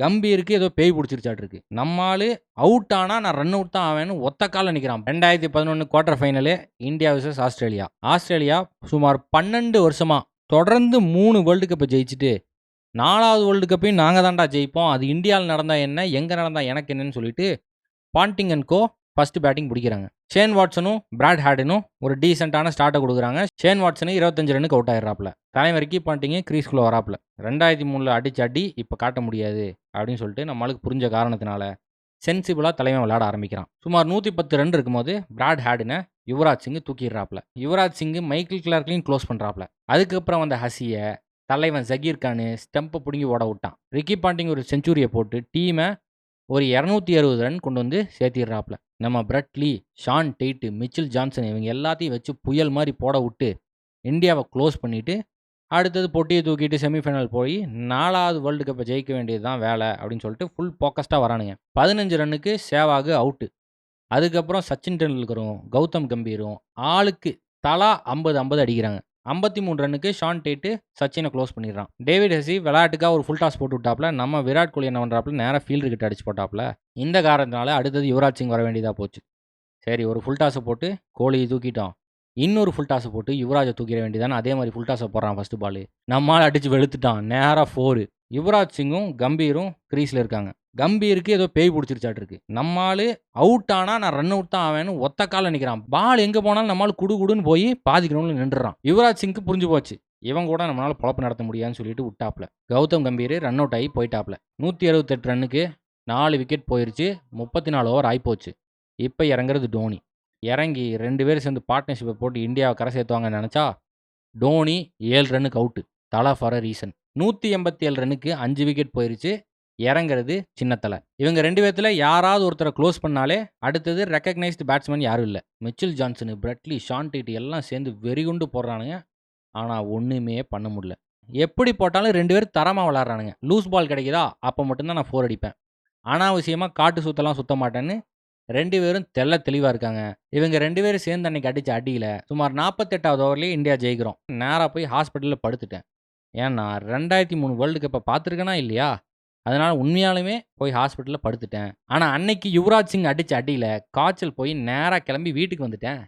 கம்பீருக்கு ஏதோ பேய் பிடிச்சிருச்சாட்டிருக்கு. நம்ம ஆளு அவுட் ஆனா நான் ரன் அவுட் தான் ஆவேன்னு ஒத்த கால்ல நிக்கிறான். 2011 quarter final India versus Australia. Australia சுமார் 12 வருஷமா தொடர்ந்து 3 வேர்ல்டு கப்ப ஜெயிச்சுட்டு 4வது வேர்ல்டு கப்பையும் நாங்க தான்டா ஜெயிப்போம். அது இந்தியால நடந்தா என்ன? எங்க நடந்தா எனக்கு என்னன்னு சொல்லிட்டு Ponting and co first batting பிடிக்கிறாங்க. ஷேன் வாட்சனும் பிராட் ஹார்டனும் ஒரு டீசென்ட்டான ஸ்டார்ட்டை கொடுக்குறாங்க. ஷேன் வாட்சனு 25 ரன்னுக்கு அவுட் ஆயிடுறாப்ல. தலைவர் ரிக்கி பாண்டிங்கு கிரீஸ்குள்ள வராப்ல. 2003 அடிச்ச அடி இப்போ காட்ட முடியாது அப்படின்னு சொல்லிட்டு நம்மளுக்கு புரிஞ்ச காரணத்தினால சென்சிபிளாக தலைவன் விளையாட ஆரம்பிக்கிறான். சுமார் 110 ரன் இருக்கும்போது பிராட் ஹார்டனை யுவராஜ் சிங் தூக்கிடுறாப்ல. யுவராஜ் சிங் மைக்கேல் கிளார்க்கையும் க்ளோஸ் பண்ணுறாப்ல. அதுக்கப்புறம் வந்த ஹசியை தலைவன் ஜகீர் கானு ஸ்டெம்பை பிடுங்கி ஓட விட்டான். ரிக்கி பாண்டிங் ஒரு செஞ்சுரியை போட்டு டீமை ஒரு 260 ரன் கொண்டு வந்து சேர்த்திடுறாப்ல. நம்ம பிரெட் லீ, ஷான் டெய்ட்டு, மிச்சில் ஜான்சன் இவங்க எல்லாத்தையும் வச்சு புயல் மாதிரி போட விட்டு இந்தியாவை க்ளோஸ் பண்ணிவிட்டு அடுத்தது பொட்டியை தூக்கிட்டு செமிஃபைனல் போய் 4வது வேர்ல்டு கப்பை ஜெயிக்க வேண்டியது தான் வேலை அப்படின்னு சொல்லிட்டு ஃபுல் ஃபோக்கஸ்டாக வரானுங்க. 15 ரன்னுக்கு சேவாகு அவுட்டு. அதுக்கப்புறம் சச்சின் டெண்டுல்கரும் கௌதம் கம்பீரும் ஆளுக்கு தலா 50-50 அடிக்கிறாங்க. 53 ரன்னுக்கு ஷான் டேட்டு சச்சினை க்ளோஸ் பண்ணிடுறான். டேவிட் ஹெசி விளையாட்டுக்காக ஒரு ஃபுல் டாஸ் போட்டு விட்டாப்ல. நம்ம விராட் கோலி என்ன பண்ணுறாப்புல, நேராக ஃபீல்டு கிட்ட அடிச்சு போட்டாப்ல. இந்த காரணத்தினால அடுத்தது யுவராஜ் சிங் வர வேண்டியதாக போச்சு. சரி, ஒரு ஃபுல் டாஸை போட்டு கோலியை தூக்கிட்டோம், இன்னொரு ஃபுல் டாஸை போட்டு யுவராஜை தூக்கிட வேண்டியதானே. அதே மாதிரி ஃபுல் டாஸை போடுறான் ஃபர்ஸ்ட் பால். நம்மளால் அடித்து வெளுத்துட்டான், நேராக 4. யுவராஜ் சிங்கும் கம்பீரும் கிரீஸில் இருக்காங்க. கம்பீருக்கு ஏதோ பேய் பிடிச்சிருச்சாட்டிருக்கு. நம்மால் அவுட் ஆனால் நான் ரன் அவுட் தான் ஆவேன்னு ஒத்த காலில் நிற்கிறான். பால் எங்கே போனாலும் நம்மளால் குடுன்னு போய் பாதி கிரவுண்டில் நின்றுறான். யுவராஜ் சிங்க்கு புரிஞ்சு போச்சு, இவன் கூட நம்மளால் பொழப்பு நடத்த முடியாதுன்னு சொல்லிட்டு விட்டாப்ல. கௌதம் கம்பீர் ரன் அவுட் ஆகி போயிட்டாப்ல. 168 ரன்னுக்கு 4 விக்கெட் போயிருச்சு. 34 ஓவர் ஆகிப்போச்சு. இப்போ இறங்குறது டோனி. இறங்கி 2 பேரும் சேர்ந்து பார்ட்னர்ஷிப்பை போட்டு இந்தியாவை கரை சேர்த்துவாங்கன்னு நினச்சா டோனி 7 ரன்னுக்கு அவுட்டு. தலா ஃபார் அ ரீசன். 187 ரன்னுக்கு 5 விக்கெட் போயிருச்சு. இறங்குறது சின்னத்தலை. இவங்க 2 பேர்த்துல யாராவது ஒருத்தரை க்ளோஸ் பண்ணாலே அடுத்தது ரெக்கக்னைஸ்டு பேட்ஸ்மேன் யாரும் இல்லை. மிச்சில் ஜான்சனு, பிரெட்லி, ஷான் டேட் எல்லாம் சேர்ந்து வெறிகுண்டு போடுறானுங்க. ஆனால் ஒன்றுமே பண்ண முடியல. எப்படி போட்டாலும் 2 பேரும் தரமாக விளாட்றானுங்க. லூஸ் பால் கிடைக்குதா அப்போ மட்டும்தான் நான் 4 அடிப்பேன். அனாவசியமாக காட்டு சுத்தலாம் சுத்த மாட்டேன்னு 2 பேரும் தெளிவாக இருக்காங்க. இவங்க 2 பேரும் சேர்ந்து அன்னைக்கு அடித்த அடியில் சுமார் 48வது ஓவர்லேயே இந்தியா ஜெயிக்கிறோம். நேராக போய் ஹாஸ்பிட்டலில் படுத்துட்டேன். ஏன்னா 2003 வேர்ல்டு கப்பை பார்த்துருக்கேனா இல்லையா, அதனால் உண்மையாலுமே போய் ஹாஸ்பிட்டலில் படுத்துட்டேன். ஆனால் அன்னைக்கு யுவராஜ் சிங் அடித்த அடியில் காய்ச்சல் போய் நேராக கிளம்பி வீட்டுக்கு வந்துட்டேன்.